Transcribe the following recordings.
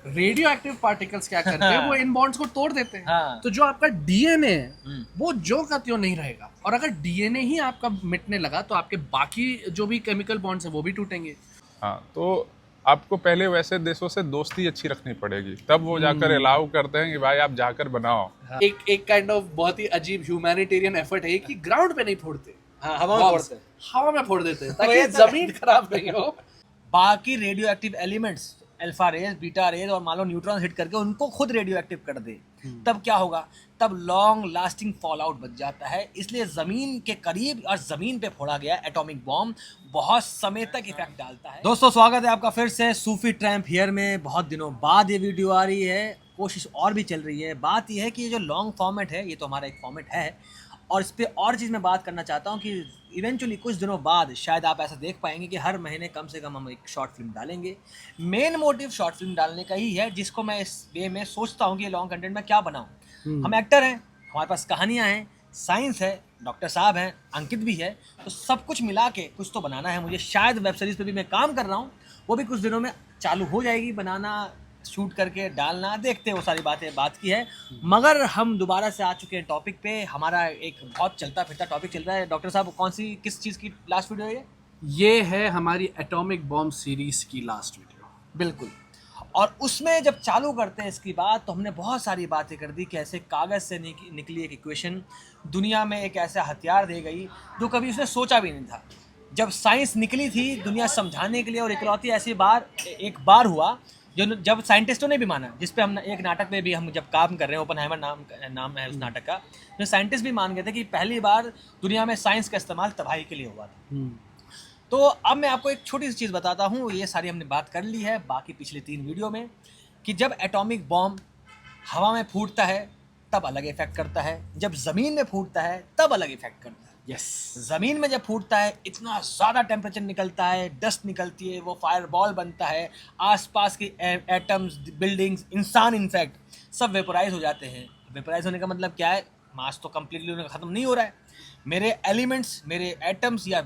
Radio active particles क्या करते हैं, वो इन बॉन्ड्स को तोड़ देते हैं। हाँ। तो जो आपका डीएनए है वो जो का त्यों नहीं रहेगा, और अगर डीएनए ही आपका मिटने लगा तो आपके बाकी जो भी केमिकल बॉन्ड्स हैं वो भी टूटेंगे। हाँ, तो आपको पहले वैसे देशों से दोस्ती अच्छी रखनी पड़ेगी, तब वो जाकर अलाउ करते हैं कि भाई आप जाकर बनाओ। एक काइंड ऑफ बहुत ही अजीब ह्यूमैनिटेरियन एफर्ट है कि ग्राउंड पे नहीं फोड़ते, हाँ, हवा में bombs फोड़ते हैं। हवा में फोड़ देते हैं ताकि वही तो है। जमीन खराब नहीं हो। बाकी radioactive elements alpha rays, beta rays और मान लो न्यूट्रॉन हिट करके उनको खुद रेडियो एक्टिव कर दे, तब क्या होगा? तब लॉन्ग लास्टिंग फॉल आउट बच जाता है। इसलिए जमीन के करीब और जमीन पे फोड़ा गया एटॉमिक बॉम्ब बहुत समय तक इफेक्ट डालता है। दोस्तों, स्वागत है आपका फिर से सूफी ट्रैम्प हियर में। बहुत दिनों बाद ये वीडियो आ रही है, कोशिश और भी चल रही है। बात यह है कि ये जो लॉन्ग फॉर्मेट है, ये तो हमारा एक फॉर्मेट है, और इस पर और चीज़ मैं बात करना चाहता हूँ कि इवेंचुअली कुछ दिनों बाद शायद आप ऐसा देख पाएंगे कि हर महीने कम से कम हम एक शॉर्ट फिल्म डालेंगे। मेन मोटिव शॉर्ट फिल्म डालने का ही है, जिसको मैं इस वे में सोचता हूँ कि ये लॉन्ग कंटेंट में क्या बनाऊँ। हम एक्टर हैं, हमारे पास कहानियाँ हैं, साइंस है, डॉक्टर साहब हैं, अंकित भी है, तो सब कुछ मिला के कुछ तो बनाना है मुझे। शायद वेब सीरीज़ पे भी मैं काम कर रहा हूँ, वो भी कुछ दिनों में चालू हो जाएगी बनाना, शूट करके डालना, देखते हैं। वो सारी बातें बात की है। मगर हम दोबारा से आ चुके हैं टॉपिक पे। हमारा एक बहुत चलता फिरता टॉपिक चल रहा है। डॉक्टर साहब, किस चीज़ की लास्ट वीडियो है ये है हमारी एटॉमिक बॉम्ब सीरीज की लास्ट वीडियो। बिल्कुल। और उसमें जब चालू करते हैं इसकी बात, तो हमने बहुत सारी बातें कर दी। कैसे कागज़ से निकली एक इक्वेशन दुनिया में एक ऐसा हथियार दे गई जो कभी उसने सोचा भी नहीं था। जब साइंस निकली थी दुनिया समझाने के लिए, और इकलौती ऐसी एक बार हुआ जो जब साइंटिस्टों ने भी माना, जिस पे हम एक नाटक पे भी हम जब काम कर रहे हैं, ओपनहाइमर नाम है उस नाटक का, जो साइंटिस्ट भी मान गए थे कि पहली बार दुनिया में साइंस का इस्तेमाल तबाही के लिए हुआ था। तो अब मैं आपको एक छोटी सी चीज़ बताता हूँ। ये सारी हमने बात कर ली है बाकी पिछले 3 वीडियो में, कि जब एटॉमिक बॉम्ब हवा में फूटता है तब अलग इफेक्ट करता है, जब ज़मीन में फूटता है तब अलग इफेक्ट करता है। यस। ज़मीन में जब फूटता है इतना ज़्यादा टेम्परेचर निकलता है, डस्ट निकलती है, वो फायर बॉल बनता है, आसपास की एटम्स, बिल्डिंग्स, इंसान इनफैक्ट सब वेपोराइज हो जाते हैं। वेपोराइज होने का मतलब क्या है? मास तो कम्प्लीटली उनका ख़त्म नहीं हो रहा है। मेरे एलिमेंट्स, मेरे एटम्स या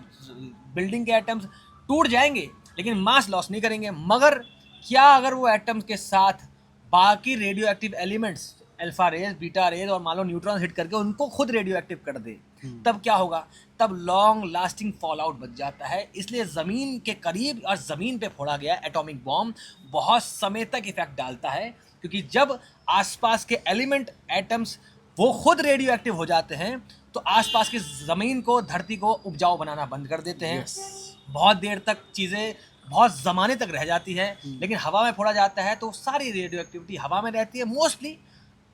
बिल्डिंग के एटम्स टूट जाएंगे लेकिन मास लॉस नहीं करेंगे। मगर क्या अगर वो एटम्स के साथ बाकी radioactive elements alpha rays, beta rays और मान लो न्यूट्रॉन हिट करके उनको खुद रेडियो एक्टिव कर दे, तब क्या होगा? तब लॉन्ग लास्टिंग फॉल आउट बच जाता है। इसलिए ज़मीन के करीब और ज़मीन पे फोड़ा गया एटॉमिक बॉम्ब बहुत समय तक इफेक्ट डालता है, क्योंकि जब आसपास के एलिमेंट, एटम्स वो खुद रेडियो एक्टिव हो जाते हैं तो आसपास की ज़मीन को, धरती को उपजाऊ बनाना बंद कर देते हैं। बहुत देर तक चीज़ें बहुत ज़माने तक रह जाती है। लेकिन हवा में फोड़ा जाता है तो सारी रेडियो एक्टिविटी हवा में रहती है, मोस्टली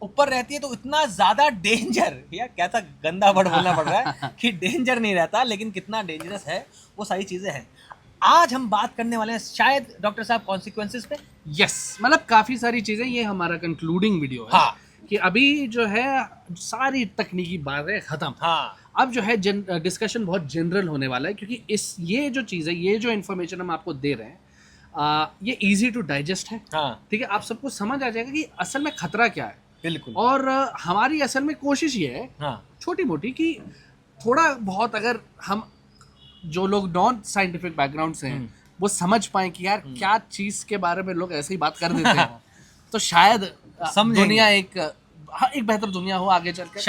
ऊपर रहती है। तो इतना ज़्यादा डेंजर, या कहता गंदा वर्ड बोलना पड़ रहा है कि डेंजर नहीं रहता, लेकिन कितना डेंजरस है वो सारी चीज़ें हैं। आज हम बात करने वाले हैं शायद डॉक्टर साहब कॉन्सिक्वेंसेस पे। यस, मतलब काफ़ी सारी चीज़ें, ये हमारा कंक्लूडिंग वीडियो है। हाँ। कि अभी जो है सारी तकनीकी बातें ख़त्म। हाँ। अब जो है डिस्कशन बहुत जनरल होने वाला है, क्योंकि ये जो चीज़ है, ये जो इन्फॉर्मेशन हम आपको दे रहे हैं, ये इजी टू डाइजेस्ट है। हाँ, ठीक है, आप सबको समझ आ जाएगा कि असल में खतरा क्या है। बिल्कुल। और हमारी असल में कोशिश ये है, हाँ, छोटी मोटी, कि थोड़ा बहुत अगर हम जो लोग नॉन साइंटिफिक बैकग्राउंड से हैं वो समझ पाए कि यार क्या चीज़ के बारे में लोग ऐसे ही बात कर देते हैं, तो शायद समझेंगे। दुनिया एक बेहतर दुनिया हो आगे चलकर,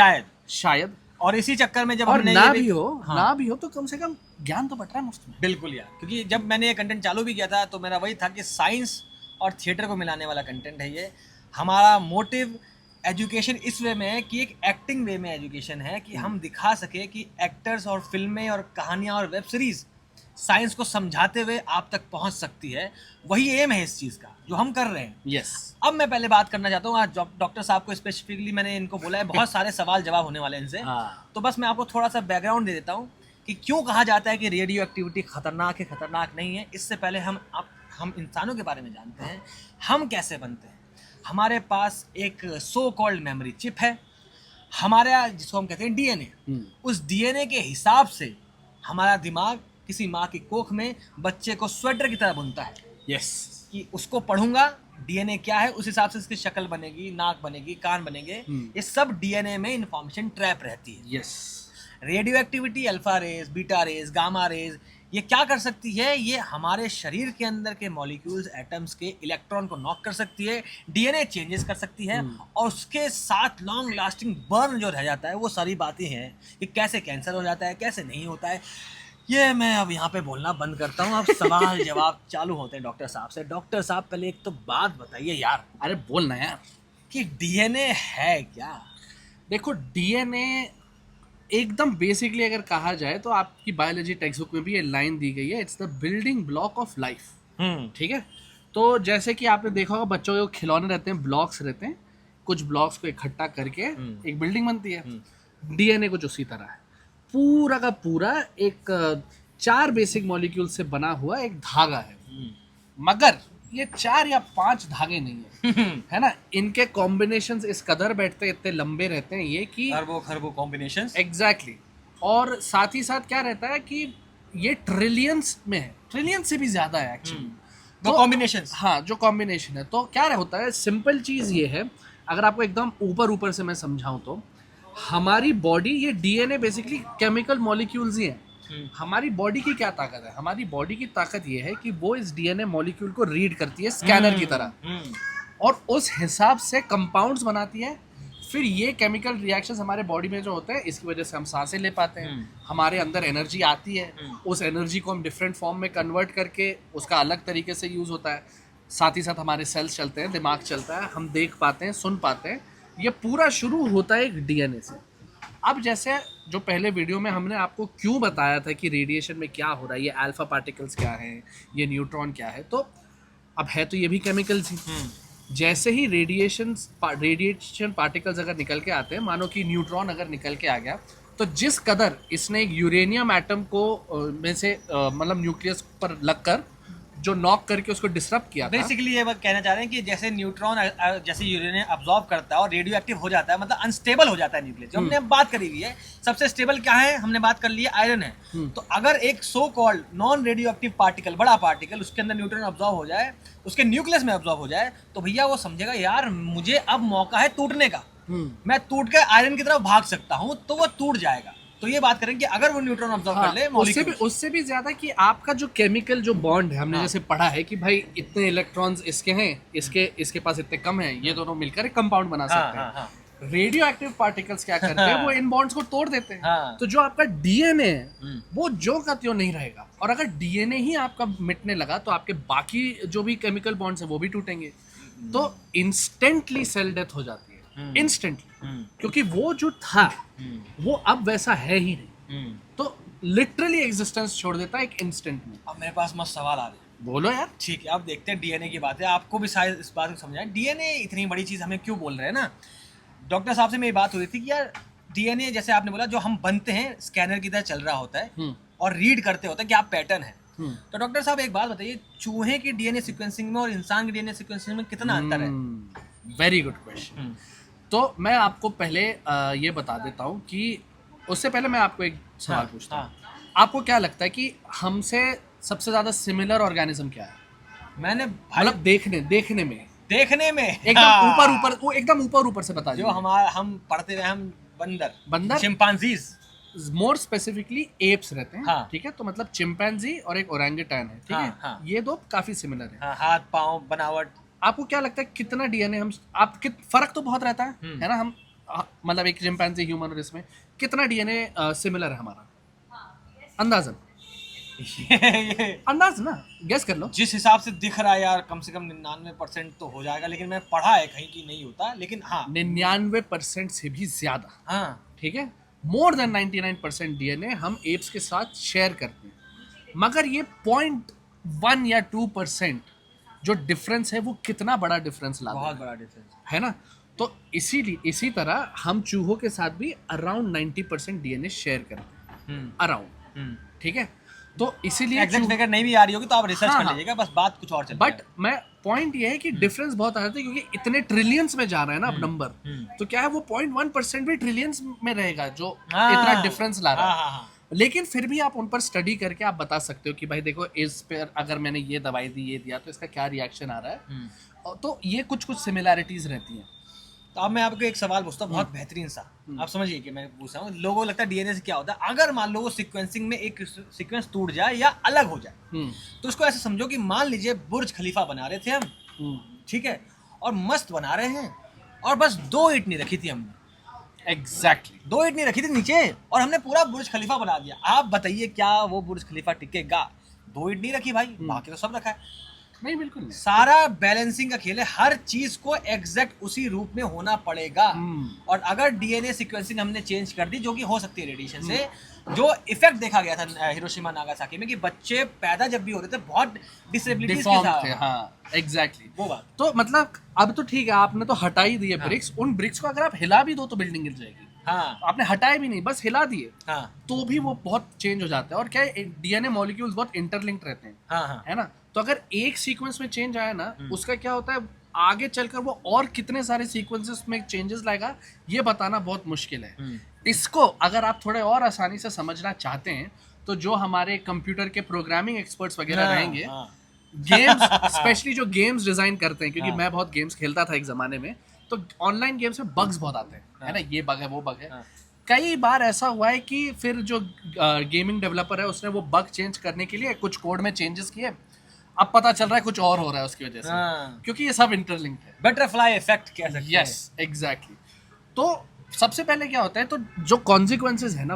शायद। और इसी चक्कर में जब और हमने ना ये भी हो, हाँ, ना भी हो तो कम से कम ज्ञान तो बट रहा है मुफ्त में। बिल्कुल यार, क्योंकि जब मैंने ये कंटेंट चालू भी किया था तो मेरा वही था कि साइंस और थिएटर को मिलाने वाला कंटेंट है ये। हमारा मोटिव एजुकेशन इस वे में है कि एक एक्टिंग वे में एजुकेशन है, कि हम दिखा सके कि एक्टर्स और फिल्में और कहानियाँ और वेब सीरीज़ साइंस को समझाते हुए आप तक पहुंच सकती है। वही एम है इस चीज़ का जो हम कर रहे हैं। यस। अब मैं पहले बात करना चाहता हूँ, आज डॉक्टर साहब को स्पेसिफिकली मैंने इनको बोला है, बहुत सारे सवाल जवाब होने वाले हैं इनसे। हाँ। तो बस मैं आपको थोड़ा सा बैकग्राउंड दे देता हूँ कि क्यों कहा जाता है कि रेडियो एक्टिविटी खतरनाक है, खतरनाक नहीं है। इससे पहले हम इंसानों के बारे में जानते हैं, हम कैसे बनते हैं। हमारे पास एक सो कॉल्ड मेमोरी चिप है, हमारा जिसको हम कहते हैं डीएनए। उस डीएनए के हिसाब से हमारा दिमाग किसी माँ की कोख में बच्चे को स्वेटर की तरह बुनता है। यस। कि उसको पढ़ूंगा, डीएनए क्या है उस हिसाब से इसकी शक्ल बनेगी, नाक बनेगी, कान बनेंगे। ये सब डीएनए में इंफॉर्मेशन ट्रैप रहती है। Yes. Radioactivity, alpha rays, beta rays, gamma rays, ये क्या कर सकती है, ये हमारे शरीर के अंदर के मॉलिक्यूल्स एटम्स के इलेक्ट्रॉन को नॉक कर सकती है, डीएनए चेंजेस कर सकती है, और उसके साथ लॉन्ग लास्टिंग बर्न जो रह जाता है वो सारी बातें हैं कि कैसे कैंसर हो जाता है, कैसे नहीं होता है। ये मैं अब यहाँ पे बोलना बंद करता हूँ, अब सवाल जवाब चालू होते हैं डॉक्टर साहब से। डॉक्टर साहब पहले एक तो बात बताइए यार, अरे बोलना यार कि डीएनए है क्या? देखो डीएनए एकदम बेसिकली अगर कहा जाए तो आपकी बायोलॉजी टेक्स्ट बुक में भी ये लाइन दी गई है, it's the building block of life. ठीक है, तो जैसे कि आपने देखा होगा बच्चों के खिलौने रहते हैं, ब्लॉक्स रहते हैं, कुछ ब्लॉक्स को इकट्ठा करके एक बिल्डिंग बनती है। डीएनए कुछ उसी तरह है, पूरा का पूरा एक 4 बेसिक मॉलिक्यूल से बना हुआ एक धागा है। मगर ये 4 या 5 धागे नहीं है, है ना, इनके कॉम्बिनेशंस इस कदर बैठते हैं, इतने लंबे रहते हैं ये कि खरबों कॉम्बिनेशंस। एग्जैक्टली। और साथ ही साथ क्या रहता है कि ये ट्रिलियंस में है, ट्रिलियन से भी ज्यादा है एक्चुअली तो कॉम्बिनेशंस। हाँ, जो कॉम्बिनेशन है, तो क्या होता है, सिंपल चीज ये है, अगर आपको एकदम ऊपर से मैं समझाऊं तो हमारी बॉडी, ये डीएनए बेसिकली केमिकल मॉलिक्यूल्स ही हैं। हमारी बॉडी की क्या ताकत है, हमारी बॉडी की ताकत ये है कि वो इस डीएनए मॉलिक्यूल को रीड करती है स्कैनर की तरह, और उस हिसाब से कंपाउंड्स बनाती है। फिर ये केमिकल रिएक्शंस हमारे बॉडी में जो होते हैं, इसकी वजह से हम सांसें ले पाते हैं, हमारे अंदर एनर्जी आती है, उस एनर्जी को हम डिफरेंट फॉर्म में कन्वर्ट करके उसका अलग तरीके से यूज़ होता है। साथ ही साथ हमारे सेल्स चलते हैं, दिमाग चलता है, हम देख पाते हैं, सुन पाते हैं। ये पूरा शुरू होता है एक डीएनए से। अब जैसे जो पहले वीडियो में हमने आपको क्यों बताया था कि रेडिएशन में क्या हो रहा है, ये अल्फा पार्टिकल्स क्या हैं, ये न्यूट्रॉन क्या है, तो अब है तो ये भी केमिकल्स ही। जैसे ही रेडिएशन पार्टिकल्स अगर निकल के आते हैं, मानो कि न्यूट्रॉन अगर निकल के आ गया, तो जिस कदर इसने एक यूरेनियम एटम को में से मतलब न्यूक्लियस पर लगकर जो नॉक करके उसको डिसरप्ट किया था। बेसिकली ये बात कहना चाह रहे हैं कि जैसे न्यूट्रॉन जैसे यूरेनियम अब्सॉर्ब करता है और रेडियो एक्टिव हो जाता है, मतलब अनस्टेबल हो जाता है न्यूक्लियस, जो हमने बात करी हुई है। सबसे स्टेबल क्या है, हमने बात कर ली है, आयरन है। तो अगर एक so called non radio active particle, बड़ा पार्टिकल, उसके अंदर न्यूट्रॉन अब्सॉर्ब हो जाए, उसके न्यूक्लियस में अब्सॉर्ब हो जाए, तो भैया वो समझेगा यार मुझे अब मौका है टूटने का, मैं टूट के आयरन की तरफ भाग सकता हूँ, तो वो टूट जाएगा। तो ये बात करें कि अगर वो न्यूट्रॉन ऑब्जर्व कर ले, उससे भी ज्यादा कि आपका जो केमिकल जो बॉन्ड है, हमने जैसे पढ़ा है कि भाई इतने इलेक्ट्रॉन्स इसके हैं, इसके पास इतने कम हैं, ये दोनों मिलकर एक कंपाउंड बना सकते हैं। रेडियो एक्टिव पार्टिकल्स क्या करते हैं, वो इन बॉन्ड्स को तोड़ देते हैं। तो जो आपका डीएनए है वो जो का त्यों नहीं रहेगा, और अगर डीएनए ही आपका मिटने लगा तो आपके बाकी जो भी केमिकल बॉन्ड्स हैं वो भी टूटेंगे। तो इंस्टेंटली सेल डेथ हो जाती है, इंस्टेंटली, क्योंकि वो जो था वो अब वैसा है ही नहीं, तो लिटरली एग्जिस्टेंस छोड़ देता है एक इंस्टेंट में। अब मेरे पास मस्त सवाल आ रहे हैं। बोलो यार। ठीक है, अब देखते हैं डीएनए की बात है, आपको भी शायद इस बात को समझाएं, डीएनए इतनी बड़ी चीज हमें क्यों बोल रहे हैं ना। डॉक्टर साहब से मेरी बात हो रही थी कि यार डीएनए जैसे आपने बोला, जो हम बनते हैं स्कैनर की तरह चल रहा होता है और रीड करते होते हैं कि आप पैटर्न है। तो डॉक्टर साहब एक बात बताइए, चूहे की डीएनए सीक्वेंसिंग में और इंसान की डीएनए सीक्वेंसिंग में कितना अंतर है? Very good question. तो मैं आपको पहले ये बता देता हूँ कि उससे पहले मैं आपको एक सवाल पूछता हूँ। आपको क्या लगता है कि हमसे सबसे ज्यादा सिमिलर ऑर्गेनिज्म क्या है? मैंने मतलब देखने में एकदम ऊपर से बता जो हम पढ़ते हुए, हम बंदर चिंपांजीज, मोर स्पेसिफिकली एप्स रहते हैं। हाँ। ठीक है, तो मतलब चिंपैंजी और एक ओरंगुटान है। ठीक है। हाँ। ये दो काफी सिमिलर है। हाथ पांव बनावट। आपको क्या लगता है कितना डीएनए फर्क तो बहुत रहता है ना, हम मतलब एक चिंपैंजी, ह्यूमन और इसमें कितना डीएनए सिमिलर है हमारा? अंदाजन अंदाज ना, गेस कर लो। जिस हिसाब से दिख रहा है यार, कम से कम 99% तो हो जाएगा, लेकिन मैं पढ़ा है कहीं कि नहीं होता, लेकिन हाँ 99% से भी ज्यादा। हाँ, ठीक है, मोर देन 99% डीएनए हम एप्स के साथ शेयर करते हैं। मगर ये 0.1 या 2% जो डिफरेंस है, वो कितना बड़ा डिफरेंस लाता है, बहुत बड़ा डिफरेंस है ना। तो इसी तरह हम चूहों के साथ भी अराउंड 90% डीएनए शेयर करते हैं, अराउंड। ठीक है, तो इसीलिए एग्जैक्ट फिगर नहीं भी आ रही होगी तो आप रिसर्च कर लीजिएगा, बस बात कुछ और चल रही है। बट मैं पॉइंट ये है कि डिफरेंस बहुत आ जाता है, क्योंकि इतने ट्रिलियंस में जा रहा है ना अब नंबर, तो क्या है वो 0.1% भी ट्रिलियंस में रहेगा जो इतना डिफरेंस ला रहा है। लेकिन फिर भी आप उन पर स्टडी करके आप बता सकते हो कि भाई देखो, इस पर अगर मैंने ये दवाई दी, ये दिया, तो इसका क्या रिएक्शन आ रहा है। तो ये कुछ सिमिलैरिटीज रहती हैं। तो अब मैं आपको एक सवाल पूछता हूँ, बहुत बेहतरीन सा, आप समझिए कि मैं पूछ रहा हूँ, लोगों को लगता है डीएनए से क्या होता है। अगर मान लो वो सीक्वेंसिंग में एक सीक्वेंस टूट जाए या अलग हो जाए, तो उसको ऐसे समझो कि मान लीजिए बुर्ज खलीफा बना रहे थे हम, ठीक है, और मस्त बना रहे हैं, और बस 2 ईंट नहीं रखी थी हमने, एग्जैक्टली 2 ईंट नहीं रखी थी नीचे, और हमने पूरा बुर्ज खलीफा बना दिया। आप बताइए क्या वो बुर्ज खलीफा टिकेगा? 2 ईंट नहीं रखी भाई, बाकी तो सब रखा है। नहीं, बिल्कुल नहीं। सारा बैलेंसिंग का खेल है, हर चीज को एग्जैक्ट उसी रूप में होना पड़ेगा। और अगर डीएनए सीक्वेंसिंग हमने चेंज कर दी, जो कि हो सकती है रेडिएशन से, जो इफेक्ट देखा गया था हिरोशिमा नागासाकी में कि बच्चे पैदा जब भी होते थे बहुत डिसेबिलिटीज के डिफॉर्म साथ, थे, हाँ एग्जैक्टली। वो बात। तो मतलब अब तो ठीक है, आपने तो हटा ही दिए ब्रिक्स, उन ब्रिक्स को अगर आप हिला भी दो तो बिल्डिंग गिर जाएगी। हाँ आपने हटाए भी नहीं, बस हिला दिए, हाँ तो भी वो बहुत चेंज हो जाता है। और क्या है, डीएनए मॉलिक्यूल्स बहुत इंटरलिंक्ड रहते हैं, हाँ हाँ है ना। तो अगर एक सीक्वेंस में चेंज आया ना, उसका क्या होता है, आगे चलकर वो और कितने सारे सीक्वेंसेस में चेंजेस लाएगा, ये बताना बहुत मुश्किल है। इसको अगर आप थोड़े और आसानी से समझना चाहते हैं, तो जो हमारे कंप्यूटर के प्रोग्रामिंग एक्सपर्ट्स वगैरह रहेंगे, हाँ। गेम्स स्पेशली जो गेम्स डिजाइन करते हैं, क्योंकि मैं बहुत गेम्स खेलता था एक जमाने में, तो ऑनलाइन गेम्स में बग्स बहुत आते हैं, है ना, ये बग है वो बग है। कई बार ऐसा हुआ है कि फिर जो गेमिंग डेवलपर है उसने वो बग चेंज करने के लिए कुछ कोड में चेंजेस किए, अब पता चल रहा है कुछ और हो रहा है उसकी वजह से, क्योंकि ये सब इंटरलिंक्ड है। बटरफ्लाई इफेक्ट कह सकते हैं। Yes exactly. तो सबसे पहले क्या होता है, तो जो कॉन्सिक्वेंसेज है ना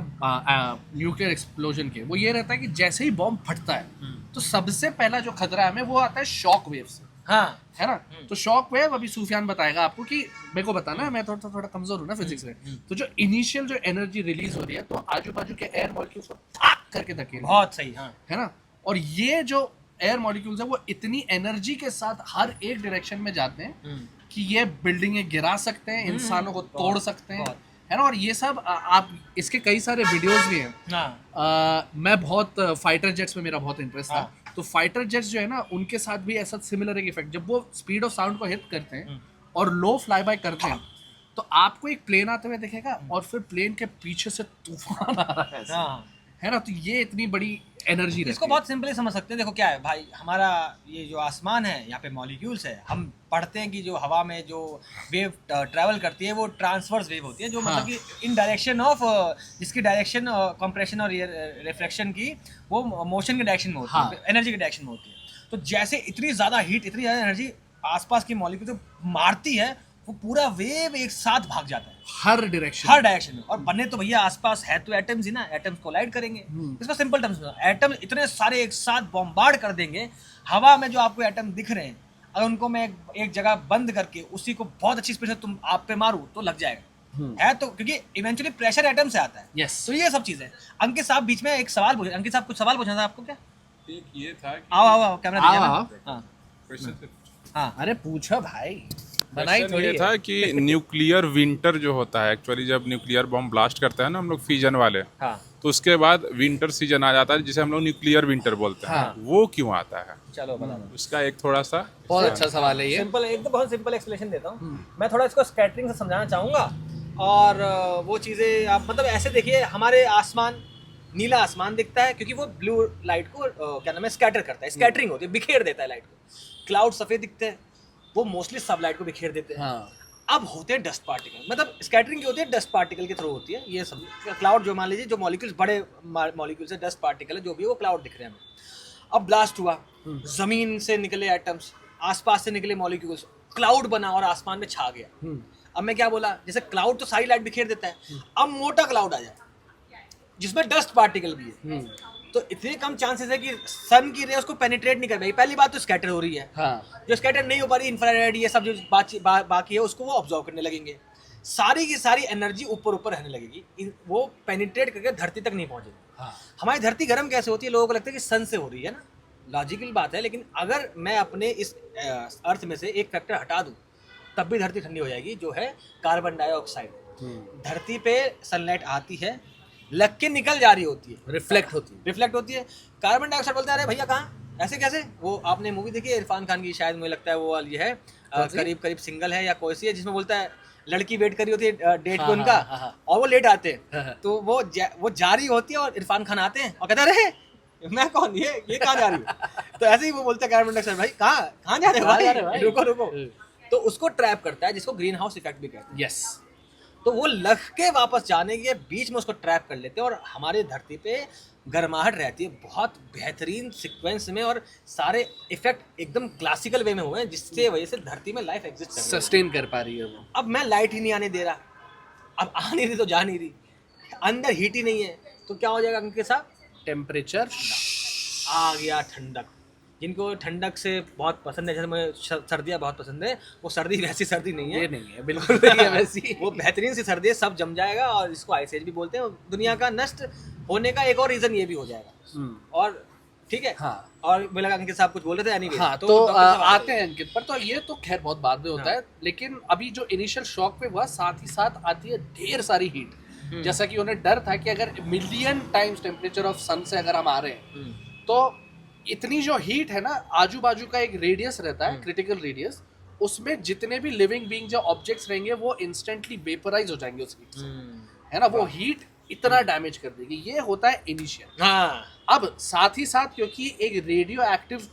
न्यूक्लियर एक्सप्लोजन के, वो ये रहता है कि जैसे ही बॉम्ब फटता है, तो सबसे पहला जो खतरा है हमें वो आता है शॉक वेव से, हाँ है ना। तो शॉक वेव अभी सूफियान बताएगा आपको, कि मेरे को बताना है, मैं थोड़ा कमजोर हूँ ना फिजिक्स में। तो जो इनिशियल जो एनर्जी रिलीज हो रही है, तो आजू बाजू के एयर मॉलिक्यूल्स को फाक करके धकेल, बहुत सही, हाँ है ना। और ये जो एयर मॉलिक्यूल्स है वो इतनी एनर्जी के साथ हर एक डायरेक्शन में जाते हैं कि ये बिल्डिंगें गिरा सकते हैं, इंसानों को तोड़ सकते हैं, है ना। और ये सब आप इसके कई सारे वीडियोस भी हैं। मैं बहुत फाइटर जेट्स में मेरा बहुत इंटरेस्ट था, तो फाइटर जेट्स जो है ना, उनके साथ भी ऐसा सिमिलर एक इफेक्ट, जब वो स्पीड ऑफ साउंड को हिट करते हैं और लो फ्लाई बाय करते हैं, तो आपको एक प्लेन आते हुए दिखेगा और फिर प्लेन के पीछे से तूफान आ रहा है ऐसे, है ना। तो ये इतनी बड़ी एनर्जी इसको बहुत सिंपली समझ सकते हैं। देखो क्या है भाई, हमारा ये जो आसमान है, यहाँ पे मॉलिक्यूल्स है, हम पढ़ते हैं कि जो हवा में जो वेव ट्रैवल करती है वो ट्रांसवर्स वेव होती है, जो मतलब कि इन डायरेक्शन ऑफ, जिसकी डायरेक्शन कंप्रेशन और रिफ्लेक्शन की वो मोशन के डायरेक्शन में होती है, एनर्जी के डायरेक्शन में होती है। तो जैसे इतनी ज़्यादा हीट, इतनी ज़्यादा एनर्जी आसपास की मॉलिक्यूल को मारती है, वो पूरा वेव एक साथ भाग जाता है हर डायरेक्शन में। और बने तो भैया आसपास है तो एटम्स ही ना, एटम्स कोलाइड करेंगे। इसको सिंपल टर्म्स में, एटम इतने सारे एक साथ बॉम्बार्ड कर देंगे। हवा में जो आपको एटम दिख रहे हैं, अगर उनको मैं एक जगह बंद करके उसी को बहुत अच्छी स्पीड से तुम आप पे मारूं तो लग जाएगा, है तो, क्योंकि इवेंचुअली प्रेशर एटम से आता है। यस। तो ये सब चीजें। अंकित साहब बीच में एक सवाल पूछे, अंकित साहब कुछ सवाल पूछना था आपको क्या? एक ये था कि आओ कैमरा दीजिए ना। हाँ क्वेश्चन हाँ, अरे पूछो भाई, बनाई क्वेश्चन थोड़ी ये है। था कि न्यूक्लियर विंटर जो होता है, एक्चुअली जब न्यूक्लियर बॉम्ब ब्लास्ट करते हैं ना हम लोग फिजन वाले, हाँ तो उसके बाद विंटर सीजन आ जाता है जिसे हम लोग न्यूक्लियर विंटर बोलते हैं। वो क्यों आता है? चलो बता दो। उसका एक थोड़ा सा बहुत अच्छा सवाल है ये। सिंपल, एक तो बहुत सिंपल एक्सप्लेनेशन देता हूँ मैं, थोड़ा इसको स्कैटरिंग से समझाना चाहूँगा। और वो चीज़ें आप मतलब ऐसे देखिए, हमारे आसमान, नीला आसमान दिखता है क्योंकि वो ब्लू लाइट को क्या नाम है, स्कैटर करता है, स्कैटरिंग होती है, बिखेर देता है लाइट को। क्लाउड सफ़ेद दिखते हैं, वो मोस्टली सब लाइट को बिखेर देते हैं। अब होते हैं डस्ट पार्टिकल, मतलब स्कैटरिंग की होती है डस्ट पार्टिकल के थ्रू होती है ये सब। क्लाउड जो मान लीजिए, जो मॉलिक्यूल्स, बड़े मॉलिक्यूल्स है, डस्ट पार्टिकल है, जो भी वो क्लाउड दिख रहे हैं हमें। अब ब्लास्ट हुआ, जमीन से निकले एटम्स, आसपास से निकले मॉलिक्यूल्स, क्लाउड बना और आसमान में छा गया। अब मैं क्या बोला, जैसे क्लाउड तो सारी लाइट बिखेर देता है, अब मोटा क्लाउड आ जाए जिसमें डस्ट पार्टिकल भी है, तो इतने कम चांसेस है कि सन की रे उसको पेनिट्रेट नहीं कर पाएगी। पहली बात तो स्कैटर हो रही है, जो स्कैटर नहीं हो पा रही, इंफ्रारेड ये सब जो बाकी है उसको वो ऑब्जर्व करने लगेंगे, सारी की सारी एनर्जी ऊपर रहने लगेगी, वो पेनिट्रेट करके धरती तक नहीं पहुंचेगी। हमारी धरती गर्म कैसे होती है, लोगों को लगता है कि सन से हो रही है ना, लॉजिकल बात है, लेकिन अगर मैं अपने इस अर्थ में से एक फैक्टर हटा दूं तब भी धरती ठंडी हो जाएगी, जो है कार्बन डाइऑक्साइड। धरती पे सनलाइट आती है, लग के निकल जा रही होती है, रिफ्लेक्ट होती है। कार्बन डाइऑक्साइड बोलते हैं अरे भैया कहाँ, ऐसे कैसे? वो आपने मूवी देखी है इरफान खान की, शायद मुझे लगता है वो वाली है, करीब सिंगल है या कोई सी है, जिसमें बोलता है लड़की वेट करी होती है डेट को उनका, और वो लेट आते हैं, तो वो जा रही होती है और इरफान खान आते हैं और कहते हैं अरे मैं कौन, ये कहाँ जा रही हूँ? तो ऐसे ही वो बोलता है कार्बन डाइऑक्साइड, भाई कहाँ जा रहे हो भाई, रुको। तो उसको ट्रैप करता है, जिसको ग्रीन हाउस इफेक्ट भी कहते हैं। यस, तो वो लग के वापस जाने के बीच में उसको ट्रैप कर लेते हैं, और हमारी धरती पे गर्माहट रहती है बहुत बेहतरीन सीक्वेंस में, और सारे इफेक्ट एकदम क्लासिकल वे में हुए हैं, जिससे वजह से धरती में लाइफ एग्जिस्ट कर रही है। सस्टेन कर पा रही है वो। अब मैं लाइट ही नहीं आने दे रहा, अब आ नहीं रही तो जा नहीं रही, अंदर हीट ही नहीं है, तो क्या हो जाएगा उनके साथ? टेम्परेचर आ गया ठंडक। जिनको ठंडक से बहुत पसंद है, जैसे मुझे सर्दियाँ बहुत पसंद है, वो सर्दी वैसी सर्दी नहीं है, ये नहीं है, बिल्कुल नहीं है वैसी। वो बेहतरीन सी सर्दी है, सब जम जाएगा, और इसको आइस एज भी बोलते हैं। दुनिया का नष्ट होने का एक और रीजन ये भी हो जाएगा। और ठीक है, हाँ, और मुझे लगा अंकित साहब कुछ बोल रहे थे। एनीवे, हाँ, तो डॉक्टर साहब आते हैं अंकित पर। तो ये तो खैर बहुत बाद में होता है, लेकिन अभी जो इनिशियल शॉक पे हुआ, साथ ही साथ आती है ढेर सारी हीट। जैसा कि उन्हें डर था कि अगर मिलियन टाइम्स टेम्परेचर ऑफ सन से अगर हम आ रहे हैं, तो इतनी जो हीट है ना, आजू बाजू का एक रेडियस रहता है, क्रिटिकल रेडियस, उसमें जितने भी लिविंग बीइंग जो ऑब्जेक्ट्स रहेंगे वो इंस्टेंटली वेपराइज हो जाएंगे उस हीट से, है ना। वो हीट इतना डैमेज कर देगी। ये होता है इनिशियल। हाँ, अब साथ ही साथ क्योंकि एक रेडियो एक्टिव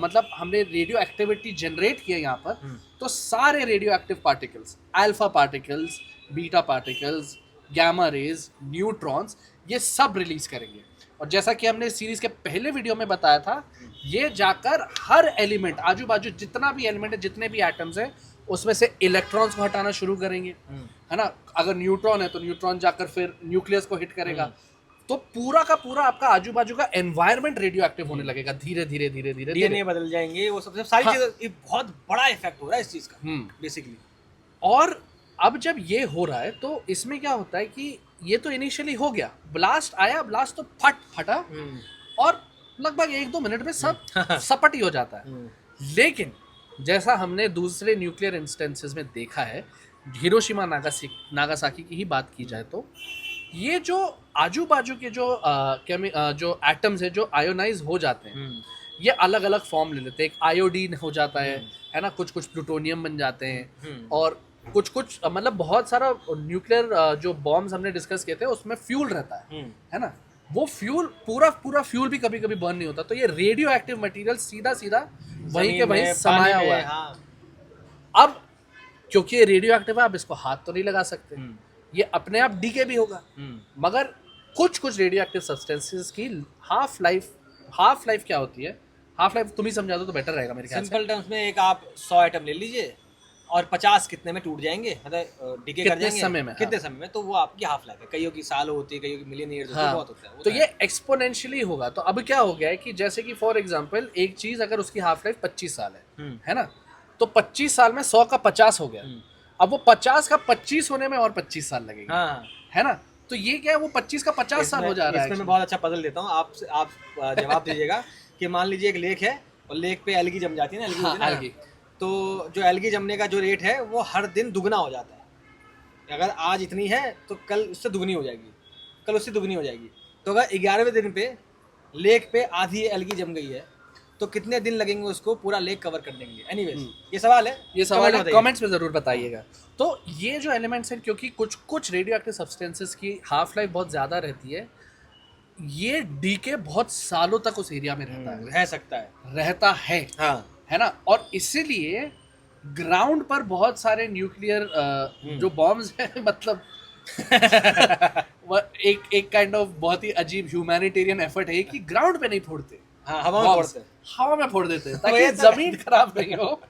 मतलब हमने रेडियो एक्टिविटी जनरेट किया यहाँ पर, तो सारे radio active particles, alpha particles, beta particles, gamma rays, neutrons, ये सब रिलीज करेंगे। और जैसा कि हमने सीरीज के पहले वीडियो में बताया था, ये जाकर हर एलिमेंट, आजू बाजू जितना भी एलिमेंट है, जितने भी एटम्स हैं, उसमें से इलेक्ट्रॉन्स को हटाना शुरू करेंगे, है ना। अगर न्यूट्रॉन है तो न्यूट्रॉन जाकर फिर न्यूक्लियस को हिट करेगा, तो पूरा का पूरा आपका आजू बाजू का एनवायरनमेंट रेडियो एक्टिव होने लगेगा धीरे धीरे धीरे धीरे। डीएनए बदल जाएंगे, वो सब सारी चीजें। ये बहुत बड़ा इफेक्ट हो रहा है इस चीज का बेसिकली। और अब जब ये हो रहा है, तो इसमें क्या होता है कि ये तो इनिशियली हो गया, ब्लास्ट आया, ब्लास्ट तो फटा, और लगभग 1-2 मिनट में सब सपट ही हो जाता है। लेकिन जैसा हमने दूसरे न्यूक्लियर इंस्टेंसेस में देखा है, हिरोशिमा नागासाकी की ही बात की जाए, तो ये जो आजू बाजू के जो एटम्स है जो आयोनाइज हो जाते हैं, ये अलग अलग फॉर्म ले लेते हैं। एक आयोडीन हो जाता है ना, कुछ प्लूटोनियम बन जाते हैं, और कुछ मतलब बहुत सारा न्यूक्लियर जो बॉम्ब्स हमने डिस्कस किए थे, उसमें फ्यूल रहता है ना। वो फ्यूल पूरा फ्यूल भी कभी कभी बर्न नहीं होता, तो ये रेडियो एक्टिव मटेरियल सीधा वहीं के वहीं समाया हुआ है। अब क्योंकि ये रेडियो एक्टिव है, आप इसको हाथ तो नहीं लगा सकते, ये अपने आप डीके भी होगा, मगर कुछ रेडियो एक्टिव सब्सटेंसेस की हाफ लाइफ क्या होती है? हाफ लाइफ तुम ही समझा दो तो बेटर रहेगा मेरे ख्याल से। सिंपल टर्म्स में, एक आप 100 एटम ले लीजिए और 50 कितने में टूट जाएंगे, मतलब डीके कर जाएंगे कितने समय में, तो वो आपकी हाफ लाइफ है। कईयों की सालों होती है, कईयों की मिलियन ईयर्स होती है, बहुत होता है। तो ये एक्सपोनेंशियली होगा। तो अब क्या हो गया है कि जैसे कि फॉर एग्जांपल एक चीज अगर उसकी हाफ लाइफ 25 साल है ना, तो 25 साल में 100 का 50 हो गया। अब वो 50 का 25 होने में और 25 साल लगेगा, है ना। तो ये क्या है, वो 25 का 50 साल हो जा रहा है। इसमें मैं बहुत अच्छा पजल देता हूँ, आप जवाब दीजिएगा कि मान लीजिए एक लेक है, और लेक पे एल्गी जम जाती है ना, एल्गी, तो जो एल्गी जमने का जो रेट है वो हर दिन दुगना हो जाता है। अगर आज इतनी है तो कल उससे दुगनी हो जाएगी, कल उससे दुगनी हो जाएगी। तो अगर 11वें दिन पे लेक पे आधी एल्गी जम गई है, तो कितने दिन लगेंगे उसको पूरा लेक कवर कर देंगे? एनीवेज, ये सवाल है, कमेंट्स में जरूर बताइएगा। तो ये जो एलिमेंट्स हैं, क्योंकि कुछ रेडियो एक्टिव सब्सटेंसेस की हाफ लाइफ बहुत ज़्यादा रहती है, ये डीके बहुत सालों तक उस एरिया में रहता है, है ना। और इसीलिए ग्राउंड पर बहुत सारे न्यूक्लियर जो बॉम्ब्स हैं, मतलब एक काइंड ऑफ बहुत ही अजीब ह्यूमैनिटेरियन एफर्ट है कि ग्राउंड पे नहीं फोड़ते, हवा में फोड़ देते हैं ताकि जमीन खराब नहीं हो,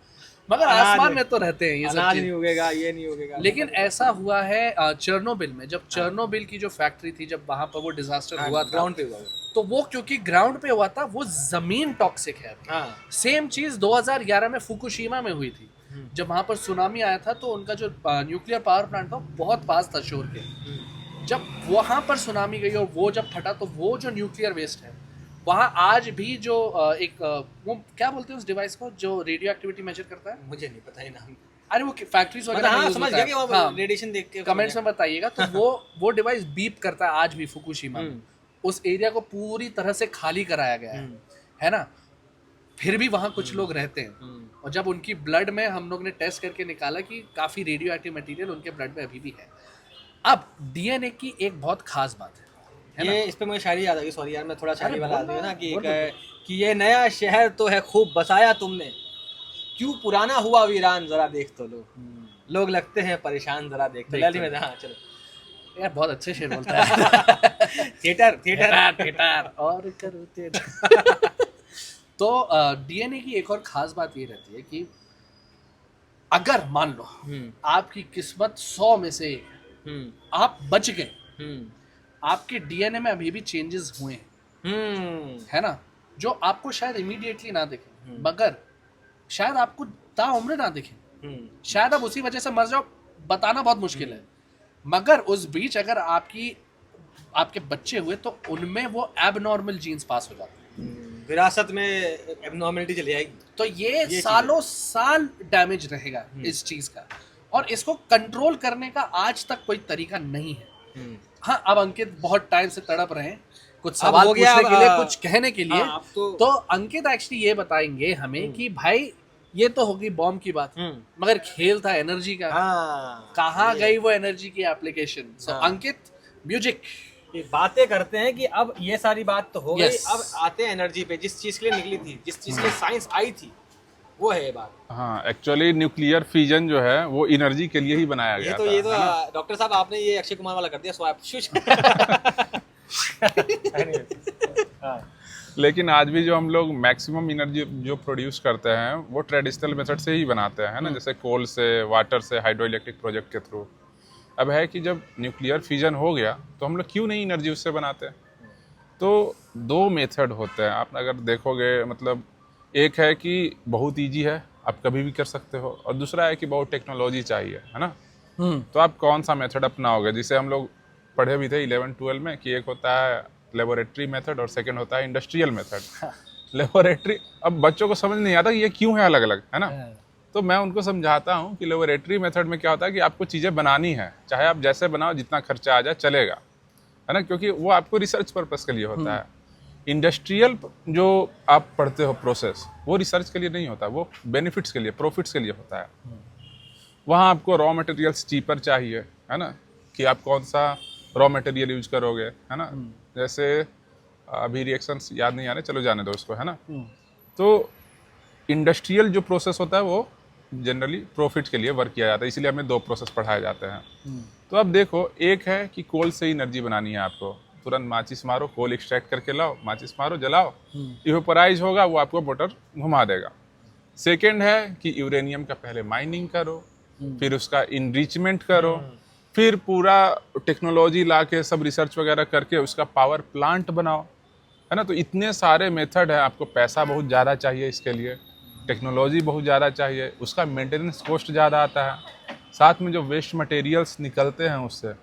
मगर आसमान में तो रहते हैं ये सब चीज़। नहीं होगा, ये नहीं होगा। लेकिन ऐसा हुआ है चेरनोबिल में, जब चेरनोबिल की जो फैक्ट्री थी, जब वहां पर वो डिजास्टर हुआ था, ग्राउंड पे हुआ, तो वो क्योंकि ग्राउंड पे हुआ था, वो जमीन टॉक्सिक है। सेम चीज 2011 में फुकुशिमा में हुई थी, जब वहां पर सुनामी आया था, तो उनका जो न्यूक्लियर पावर प्लांट था बहुत पास था शोर के। जब वहां पर सुनामी गई और वो जब फटा, तो वो जो न्यूक्लियर वेस्ट है, वहाँ आज भी जो वो क्या बोलते हैं उस डिवाइस को जो रेडियो एक्टिविटी मेजर करता है, मुझे नहीं पता है नाम। अरे वो फैक्ट्रीज वगैरह समझ गया कि वो रेडिएशन देख के कमेंट्स में बताइएगा। तो वो डिवाइस बीप करता है आज भी फुकुशिमा में। उस एरिया को पूरी तरह से खाली कराया गया है ना, फिर भी वहाँ कुछ लोग रहते हैं। और जब उनकी ब्लड में हम लोग ने टेस्ट करके निकाला कि काफ़ी रेडियो एक्टिव मटीरियल उनके ब्लड में अभी भी है। अब डीएनए की एक बहुत खास बात है, ये इस पे मुझे शायरी याद आ गई, सॉरी यार मैं थोड़ा शायरी वाला आदमी हूँ ना, कि ये नया शहर तो है खूब बसाया तुमने, क्यों पुराना हुआ वीरान जरा देख तो लो, लोग लगते हैं परेशान जरा देख तो लली में। हाँ चलो यार बहुत अच्छे शेर बोलता है। थिएटर और करो थिएटर। तो डीएनए की एक और खास बात ये रहती है कि अगर मान लो आपकी किस्मत 100 में से आप बच गए, आपके डीएनए में अभी भी चेंजेस हुए हैं, है ना, जो आपको शायद इमीडिएटली ना दिखे, मगर शायद आपको ताउम्र ना दिखे, शायद आप उसी वजह से मर जाओ, बताना बहुत मुश्किल है, मगर उस बीच अगर आपके बच्चे हुए तो उनमें वो एबनॉर्मल जीन्स पास हो जाते हैं, विरासत में एबनॉर्मलिटी चली आएगी। तो ये सालों साल डैमेज रहेगा इस चीज का, और इसको कंट्रोल करने का आज तक कोई तरीका नहीं है। हाँ, अब अंकित बहुत टाइम से तड़प रहे हैं कुछ सवाल पूछने के लिए, कुछ कहने के लिए। तो अंकित एक्चुअली ये बताएंगे हमें कि भाई ये तो होगी बॉम्ब की बात, मगर खेल था एनर्जी का, कहाँ गई वो एनर्जी की एप्लीकेशन। सो अंकित, म्यूजिक। ये बातें करते हैं कि अब ये सारी बात तो हो गई, अब आते हैं एनर्जी पे, जिस चीज के लिए निकली थी, जिस चीज के साइंस आई थी, वो है ये बात। हाँ, एक्चुअली न्यूक्लियर फ्यूजन जो है वो एनर्जी के लिए ही बनाया गया था। ये तो डॉक्टर साहब आपने ये अक्षय कुमार वाला कर दिया, स्वैप शुश। लेकिन आज भी जो हम लोग मैक्सिमम एनर्जी जो प्रोड्यूस करते हैं वो ट्रेडिशनल मेथड से ही बनाते हैं, है ना, जैसे कोल से, वाटर से, हाइड्रो इलेक्ट्रिक प्रोजेक्ट के थ्रू। अब है कि जब न्यूक्लियर फ्यूजन हो गया तो हम लोग क्यों नहीं एनर्जी उससे बनाते हैं। तो 2 मेथड होते हैं, आप अगर देखोगे, मतलब एक है कि बहुत इजी है, आप कभी भी कर सकते हो, और दूसरा है कि बहुत टेक्नोलॉजी चाहिए, है ना। तो आप कौन सा मेथड अपनाओगे, जिसे हम लोग पढ़े भी थे 11-12 में कि एक होता है लेबोरेटरी मेथड और सेकंड होता है इंडस्ट्रियल मेथड। लेबोरेटरी, अब बच्चों को समझ नहीं आता कि ये क्यों है अलग अलग, है ना। तो मैं उनको समझाता हूँ कि लेबोरेटरी मेथड में क्या होता है कि आपको चीज़ें बनानी है, चाहे आप जैसे बनाओ, जितना खर्चा आ जाए चलेगा, है ना, क्योंकि वो आपको रिसर्च पर्पस के लिए होता है। इंडस्ट्रियल जो आप पढ़ते हो प्रोसेस, वो रिसर्च के लिए नहीं होता, वो बेनिफिट्स के लिए, प्रॉफिट्स के लिए होता है। वहाँ आपको रॉ मटेरियल्स चीपर चाहिए, है ना, कि आप कौन सा रॉ मटेरियल यूज करोगे, है ना। जैसे अभी रिएक्शंस याद नहीं आ रहे, चलो जाने दो उसको, है ना। तो इंडस्ट्रियल जो प्रोसेस होता है वो जनरली प्रॉफिट के लिए वर्क किया जाता है, इसलिए हमें 2 प्रोसेस पढ़ाए जाते हैं। तो अब देखो, एक है कि कोल से एनर्जी बनानी है आपको, तुरंत माचिस मारो, कोल एक्सट्रैक्ट करके लाओ, माचिस मारो, जलाओ, इवेपोराइज होगा, वो आपको मोटर घुमा देगा। सेकेंड है कि यूरेनियम का पहले माइनिंग करो, फिर उसका इनरिचमेंट करो, फिर पूरा टेक्नोलॉजी ला के सब रिसर्च वगैरह करके उसका पावर प्लांट बनाओ, है ना। तो इतने सारे मेथड है, आपको पैसा बहुत ज़्यादा चाहिए इसके लिए, टेक्नोलॉजी बहुत ज़्यादा चाहिए, उसका मेंटेनेंस कॉस्ट ज़्यादा आता है, साथ में जो वेस्ट मटेरियल्स निकलते हैं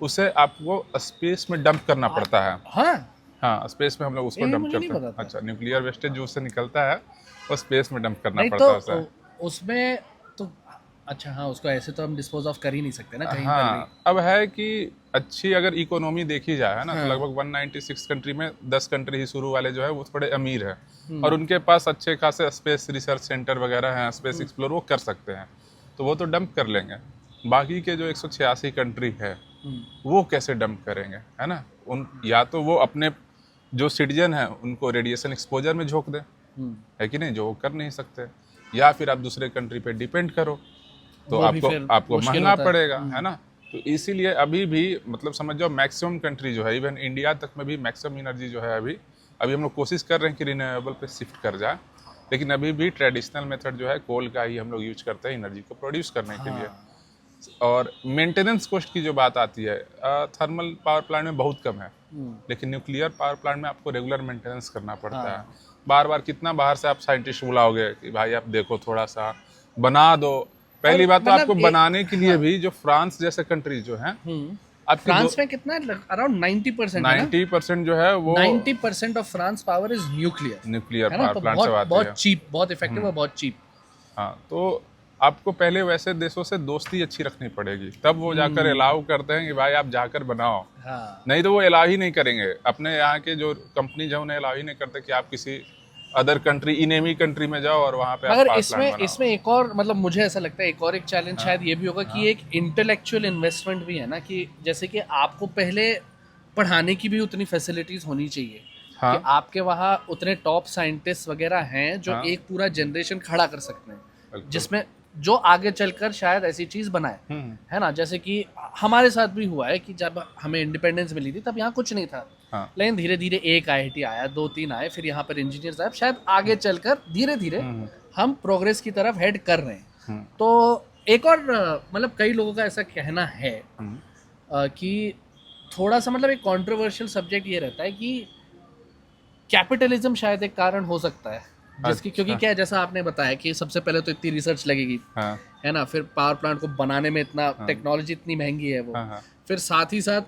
उसे आपको स्पेस में डंप करना पड़ता है। हाँ, स्पेस में हम लोग उसको डंप करते हैं। अच्छा, न्यूक्लियर वेस्टेज जो उससे निकलता है वो स्पेस में डंप करना पड़ता है उसे। उसमें तो अच्छा, हाँ, उसको ऐसे तो हम डिस्पोज ऑफ कर ही नहीं सकते ना कहीं हाँ, पर भी। अब है कि अच्छी अगर इकोनॉमी देखी जाए, है ना, तो लगभग 196 कंट्री में 10 कंट्री ही शुरू वाले जो है वो थोड़े अमीर है, और उनके पास अच्छे खासे स्पेस रिसर्च सेंटर वगैरह हैं, स्पेस एक्सप्लोर वो कर सकते हैं, तो वो तो डंप कर लेंगे। बाकी के जो 186 कंट्री है वो कैसे डंप करेंगे, है ना। या तो वो अपने जो सिटीजन है उनको रेडिएशन एक्सपोजर में झोंक दें, है कि नहीं, जो वो कर नहीं सकते, या फिर आप दूसरे कंट्री पे डिपेंड करो, तो आपको महंगा पड़ेगा, है ना। तो इसीलिए अभी भी मतलब समझ जाओ मैक्सिमम कंट्री जो है, इवन इंडिया तक में भी मैक्सिमम एनर्जी जो है अभी हम लोग कोशिश कर रहे हैं कि रिन्यूएबल पे शिफ्ट कर जाए, लेकिन अभी भी ट्रेडिशनल मेथड जो है कोल का ही हम लोग यूज करते हैं एनर्जी को प्रोड्यूस करने के लिए। और मेंटेनेंस कॉस्ट की जो बात आती है, थर्मल पावर प्लांट में बहुत कम है, लेकिन न्यूक्लियर पावर प्लांट में आपको रेगुलर मेंटेनेंस करना पड़ता है। बार बार कितना बाहर से आप साइंटिस्ट बुलाओगे कि भाई आप देखो थोड़ा सा बना दो। पहली बात तो आपको बनाने के लिए भी जो फ्रांस जैसे कंट्री जो है, फ्रांस में कितना अराउंड 90% जो है वो 90% of France power is nuclear power plant से आती है, बहुत चीप, बहुत इफेक्टिव और बहुत चीप। हाँ, तो आपको पहले वैसे देशों से दोस्ती अच्छी रखनी पड़ेगी, तब वो जाकर अलाउ करते हैं कि भाई आप जाकर बनाओ। नहीं तो वो अलाउ ही नहीं करेंगे। अपने यहाँ के जो कंपनी है उन्हें अलाउ ही नहीं करते कि आप किसी अदर कंट्री, इनेमी कंट्री में जाओ और वहाँ पे अगर इसमें एक और मतलब मुझे ऐसा लगता है एक और एक चैलेंज शायद ये भी होगा कि एक इंटेलेक्चुअल इन्वेस्टमेंट भी है ना, कि जैसे कि आपको पहले पढ़ाने की भी उतनी फैसिलिटीज होनी चाहिए कि आपके वहाँ उतने टॉप साइंटिस्ट वगैरह हैं जो एक पूरा जनरेशन खड़ा कर सकते हैं। बिल्कुल। जिसमें जो आगे चलकर शायद ऐसी चीज बनाए, है ना। जैसे कि हमारे साथ भी हुआ है कि जब हमें इंडिपेंडेंस मिली थी तब यहाँ कुछ नहीं था, हाँ। लेकिन धीरे धीरे एक IIT आया, 2-3 आए, फिर यहाँ पर इंजीनियर्स आए, शायद आगे चलकर धीरे धीरे हम प्रोग्रेस की तरफ हेड कर रहे हैं। तो एक और मतलब कई लोगों का ऐसा कहना है कि थोड़ा सा मतलब एक कंट्रोवर्शियल सब्जेक्ट ये रहता है कि कैपिटलिज्म शायद एक कारण हो सकता है जिसकी, क्योंकि क्या है, जैसा आपने बताया कि सबसे पहले तो इतनी रिसर्च लगेगी, हाँ। है ना, फिर पावर प्लांट को बनाने में इतना टेक्नोलॉजी इतनी महंगी है वो, फिर साथ ही साथ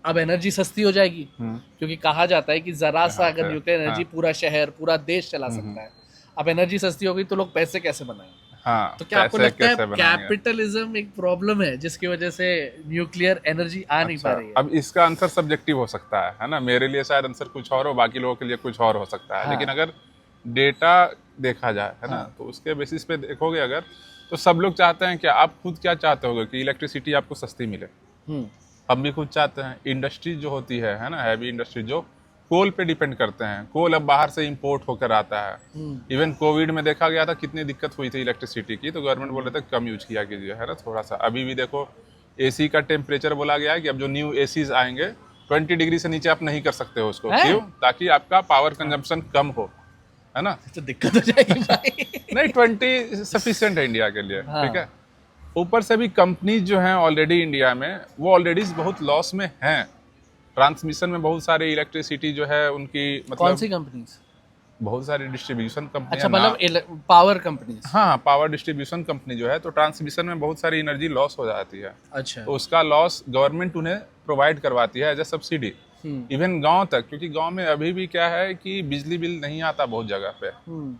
अब एनर्जी सस्ती हो जाएगी, क्योंकि कहा जाता है कि जरा सा अगर न्यूक्लियर एनर्जी पूरा शहर पूरा देश चला सकता है। अब एनर्जी सस्ती हो गई तो लोग पैसे कैसे बनाएंगे? हाँ, तो क्या आपको लगता है कैपिटलिज्म एक प्रॉब्लम है जिसकी वजह से न्यूक्लियर एनर्जी आ नहीं पा रही है? अब इसका आंसर सब्जेक्टिव हो सकता है ना। मेरे लिए शायद आंसर कुछ और हो, बाकी लोगों के लिए कुछ और हो सकता है। लेकिन अगर डेटा देखा जाए, है ना, तो उसके बेसिस पे देखोगे अगर, तो सब लोग चाहते हैं, क्या आप खुद क्या चाहते होगे कि इलेक्ट्रिसिटी आपको सस्ती मिले। हम भी खुद चाहते हैं। इंडस्ट्री जो होती है ना, हैवी इंडस्ट्री जो कोल पे डिपेंड करते हैं, कोल अब बाहर से इंपोर्ट होकर आता है। इवन कोविड में देखा गया था कितनी दिक्कत हुई थी इलेक्ट्रिसिटी की, तो गवर्नमेंट बोल रहे थे कम यूज किया कीजिए, है ना, थोड़ा सा। अभी भी देखो एसी का टेम्परेचर बोला गया है कि अब जो न्यू एसीज आएंगे 20 डिग्री से नीचे आप नहीं कर सकते हो उसको। क्यों? ताकि आपका पावर कंजम्पशन कम हो, है ना। तो दिक्कत हो जाएगी भाई। नहीं, 20 सफिशिएंट है इंडिया के लिए, ठीक है। ऊपर से भी कंपनीज जो हैं ऑलरेडी इंडिया में, वो ऑलरेडी बहुत लॉस में हैं। ट्रांसमिशन में बहुत सारे इलेक्ट्रिसिटी जो है उनकी, मतलब कौन सी कंपनीज? बहुत सारी डिस्ट्रीब्यूशन कंपनी। अच्छा, मतलब पावर कंपनीज। हाँ, पावर डिस्ट्रीब्यूशन कंपनी जो है, तो ट्रांसमिशन में बहुत सारी एनर्जी लॉस हो जाती है। अच्छा। तो उसका लॉस गवर्नमेंट उन्हें प्रोवाइड करवाती है एज ए सब्सिडी, इवन गांव तक। क्योंकि गांव में अभी भी क्या है कि बिजली बिल नहीं आता बहुत जगह पे,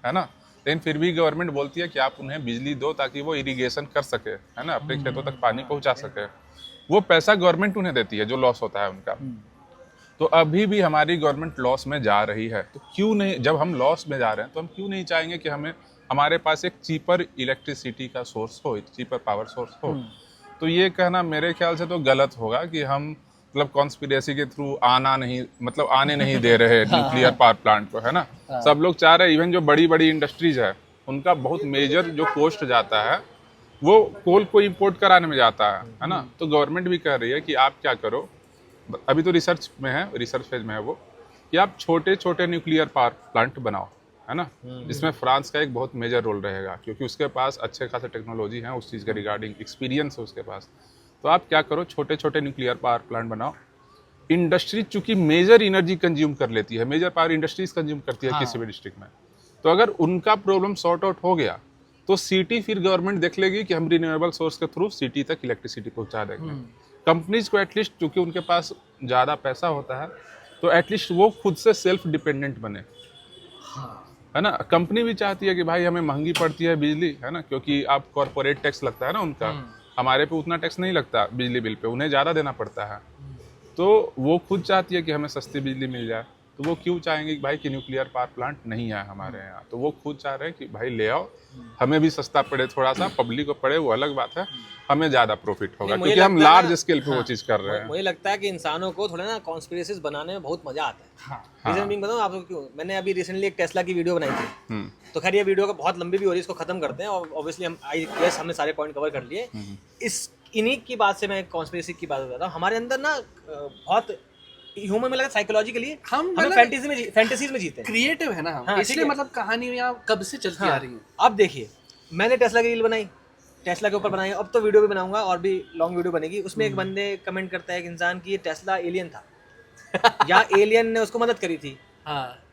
है ना। लेकिन फिर भी गवर्नमेंट बोलती है कि आप उन्हें बिजली दो ताकि वो इरिगेशन कर सके, है ना, अपने खेतों तक पानी पहुंचा सके। वो पैसा गवर्नमेंट उन्हें देती है जो लॉस होता है उनका। तो अभी भी हमारी गवर्नमेंट लॉस में जा रही है। तो क्यों नहीं, जब हम लॉस में जा रहे हैं तो हम क्यों नहीं चाहेंगे कि हमारे पास एक चीपर इलेक्ट्रिसिटी का सोर्स हो, चीपर पावर सोर्स हो। तो ये कहना मेरे ख्याल से तो गलत होगा कि हम मतलब कॉन्स्पिरेसी के थ्रू आने नहीं दे रहे न्यूक्लियर पावर प्लांट को, है ना। सब लोग चाह रहे हैं। इवन जो बड़ी बड़ी इंडस्ट्रीज है उनका बहुत मेजर जो कॉस्ट जाता है वो कोल को इंपोर्ट कराने में जाता है ना। तो गवर्नमेंट भी कह रही है कि आप क्या करो, अभी तो रिसर्च फेज में है वो, कि आप छोटे छोटे न्यूक्लियर पावर प्लांट बनाओ, है ना। जिसमें फ्रांस का एक बहुत मेजर रोल रहेगा, क्योंकि उसके पास अच्छे खासे टेक्नोलॉजी है उस चीज़ के रिगार्डिंग, एक्सपीरियंस है उसके पास। तो आप क्या करो, छोटे छोटे न्यूक्लियर पावर प्लांट बनाओ। इंडस्ट्री चूंकि मेजर एनर्जी कंज्यूम कर लेती है, मेजर पावर इंडस्ट्रीज कंज्यूम करती है किसी भी डिस्ट्रिक्ट में, तो अगर उनका प्रॉब्लम सॉर्ट आउट हो गया तो सिटी फिर गवर्नमेंट देख लेगी कि हम रिन्यूएबल सोर्स के थ्रू सिटी तक इलेक्ट्रिसिटी पहुंचा देंगे। कंपनीज को एटलीस्ट, क्योंकि उनके पास ज़्यादा पैसा होता है, तो एटलीस्ट वो खुद से सेल्फ डिपेंडेंट बने, है ना। कंपनी भी चाहती है कि भाई हमें महंगी पड़ती है बिजली, है ना, क्योंकि आप कॉर्पोरेट टैक्स लगता है ना उनका, हमारे पे उतना टैक्स नहीं लगता बिजली बिल पे, उन्हें ज़्यादा देना पड़ता है। तो वो खुद चाहती है कि हमें सस्ती बिजली मिल जाए। तो वो क्यों चाहेंगे कि भाई कि न्यूक्लियर पावर प्लांट नहीं है हमारे यहाँ, तो वो खुद चाह रहे हैं कि भाई ले आओ, हमें भी सस्ता पड़े, थोड़ा सा पब्लिक को पड़े, वो अलग बात है, हमें ज़्यादा प्रॉफिट होगा क्योंकि हम लार्ज स्केल पे वो चीज़ कर रहे हैं। मुझे लगता है कि इंसानों को थोड़ा ना कॉन्स्पिरेसीज बनाने में बहुत मजा आता है। रीजन बीइंग बताऊं आपको क्यों। मैंने अभी रिसेंटली एक टेस्ला की वीडियो बनाई थी, तो खैर ये वीडियो का बहुत लंबी भी हो रही है, इसको खत्म करते हैं। और ऑब्वियसली हमने सारे पॉइंट कवर कर लिए। इन्हीं की बात से मैं कॉन्स्पिरेसी की बात बताता हूँ। हमारे अंदर ना बहुत ह्यूमन में लगा साइकोलॉजिकली हम फैंटेसीज में जीते हैं, क्रिएटिव है ना हम, इसलिए मतलब कहानियां कब से चलती आ रही हैं। अब देखिए, मैंने टेस्ला की रील बनाई, टेस्ला के ऊपर बनाई, अब तो वीडियो भी बनाऊंगा और भी लॉन्ग वीडियो बनेगी। उसमें एक बंदे कमेंट करता है एक इंसान की ये टेस्ला एलियन था या एलियन ने उसको मदद करी थी,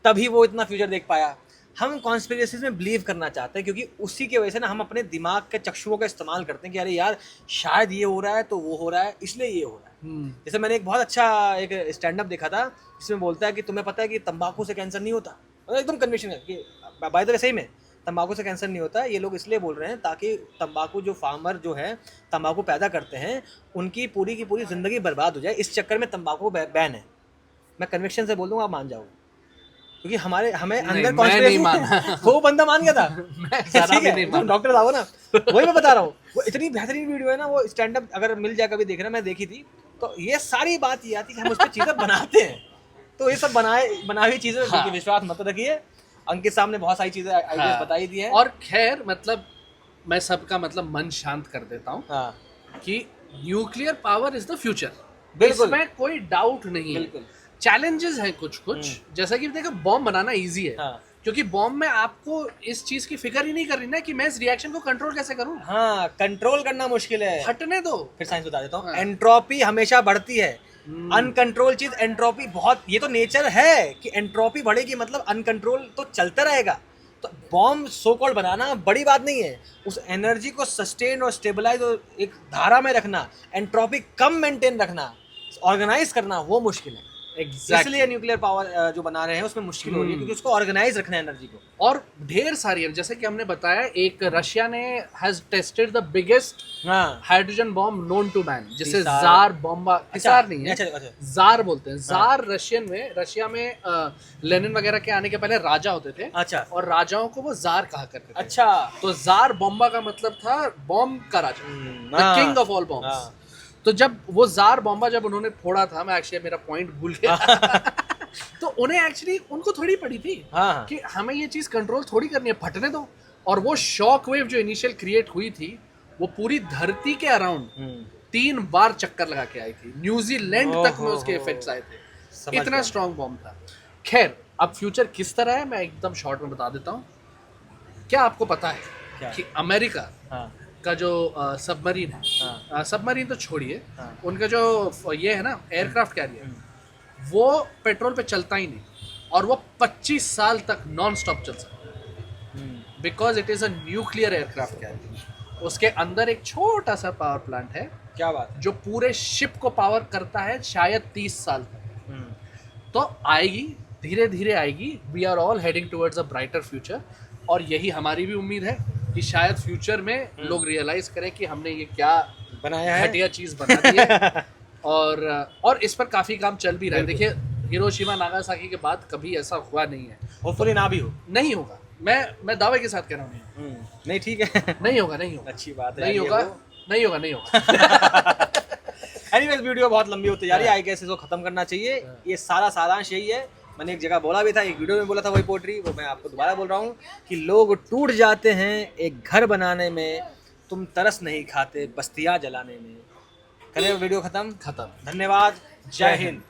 तभी वो इतना फ्यूचर देख पाया। हम कॉन्स्पिरेसीज में बिलीव करना चाहते हैं क्योंकि उसी की वजह से ना हम अपने दिमाग के चक्षुओं का इस्तेमाल करते हैं कि अरे यार शायद ये हो रहा है तो वो हो रहा है, इसलिए ये हो रहा है। जैसे मैंने एक बहुत अच्छा एक स्टैंड अप देखा था जिसमें बोलता है कि तुम्हें पता है कि तंबाकू से कैंसर नहीं होता, एकदम कन्विक्शन है कि बाय द वे सही में तंबाकू से कैंसर नहीं होता। ये लोग इसलिए बोल रहे हैं ताकि तंबाकू जो फार्मर जो है तंबाकू पैदा करते हैं उनकी पूरी की पूरी ज़िंदगी बर्बाद हो जाए, इस चक्कर में तंबाकू बैन है। मैं कन्विक्शन से बोल दूँगा, आप मान जाओगे, क्योंकि हमें अंदर कॉन्स्पिरेसी वो बंदा मान गया था। डॉक्टर साहब ना, वही मैं बता रहा हूँ। वो इतनी बेहतरीन वीडियो है ना, वो स्टैंड अप अगर मिल जाए कभी देखना, मैं देखी थी। तो ये सारी बात ये आती है कि हम उस पर चीज़ें बनाते हैं। तो ये सब बनाई हुई चीज़ें विश्वास मत रखिए। अंकित साहब ने बहुत सारी चीज़ें आइडियाज बताई दी है। और खैर मतलब मैं सबका मतलब मन शांत कर देता हूँ हाँ कि nuclear power is the future, बिल्कुल। इसमें कोई डाउट नहीं है। बिल्कुल। चैलेंजेस हैं कुछ जैसा कि देखो बॉम्ब बनाना इजी है, हाँ। क्योंकि बॉम्ब में आपको इस चीज की फिक्र ही नहीं करनी ना कि मैं इस रिएक्शन को कंट्रोल कैसे करूं, हाँ, कंट्रोल करना मुश्किल है। फटने दो। फिर साइंस बता देता हूँ, हाँ। एंट्रोपी हमेशा बढ़ती है। अनकंट्रोल चीज एंट्रोपी बहुत, ये तो नेचर है कि एंट्रोपी बढ़ेगी मतलब अनकंट्रोल तो चलता रहेगा। तो बॉम्ब सो कॉल्ड बनाना बड़ी बात नहीं है, उस एनर्जी को सस्टेन और स्टेबलाइज और एक धारा में रखना, एंट्रोपी कम मेंटेन रखना, ऑर्गेनाइज करना वो मुश्किल है। इसलिए न्यूक्लियर पावर जो बना रहे हैं उसमें मुश्किल हो रही है, क्योंकि उसको ऑर्गेनाइज रखना है एनर्जी को। और ढेर सारी है, जैसे कि हमने बताया, एक रशिया ने हैज टेस्टेड द बिगेस्ट हाँ। Hydrogen bomb known to man, जिसे जार। जार बॉम्बा, जार नहीं है, अच्छा। जार बोलते हैं। जार रशिया में लेनिन वगैरह के आने के पहले राजा होते थे, अच्छा। और राजाओं को वो जार कहा करते थे। अच्छा। तो जार बॉम्बा का मतलब था बॉम्ब का राजा, the king of all bombs. तो जब वो जार बॉम्बा जब उन्होंने फोड़ा था, मैं एक्चुअली मेरा पॉइंट भूल गया तो उन्हें एक्चुअली उनको थोड़ी पड़ी थी हाँ। कि हमें ये चीज कंट्रोल थोड़ी करनी है, फटने दो। और वो शॉक वेव जो इनिशियल क्रिएट हुई थी, वो पूरी धरती के अराउंड 3 बार चक्कर लगा के आई थी, न्यूजीलैंड तक में उसके इफेक्ट्स आए थे, इतना स्ट्रॉन्ग बॉम्ब था। खैर, अब फ्यूचर किस तरह है मैं एकदम शॉर्ट में बता देता हूँ। क्या आपको पता है कि अमेरिका का जो सबमरीन है, सबमरीन तो छोड़िए, उनका जो ये है ना एयरक्राफ्ट कैरियर, वो पेट्रोल पे चलता ही नहीं, और वो 25 साल तक नॉन स्टॉप चल सकता है, because it is a nuclear aircraft carrier. उसके अंदर एक छोटा सा पावर प्लांट है, क्या बात है, जो पूरे शिप को पावर करता है शायद 30 साल तक। तो आएगी, धीरे धीरे आएगी। We are all heading towards a brighter future, और यही हमारी भी उम्मीद है कि शायद फ्यूचर में लोग रियलाइज करें कि हमने ये क्या बनाया है, घटिया चीज बना दी है और इस पर काफी काम चल भी रहा है। देखिए, हिरोशिमा नागासाकी के बाद कभी ऐसा हुआ नहीं है, होपफुली ना भी हो, नहीं होगा। मैं दावे के साथ कह रहा हूँ नहीं, ठीक है, नहीं होगा, नहीं होगा, अच्छी बात है, नहीं होगा, नहीं होगा, नहीं होगा। एनीवेज, वीडियो बहुत लंबी होती जा रही है, आई गेस इसको खत्म करना चाहिए। ये सारा सारांश यही है, मैंने एक जगह बोला भी था, एक वीडियो में बोला था वही पोट्री, वो मैं आपको दोबारा बोल रहा हूँ कि लोग टूट जाते हैं एक घर बनाने में, तुम तरस नहीं खाते बस्तियाँ जलाने में। करें वीडियो खत्म। खत्म। धन्यवाद, जय हिंद।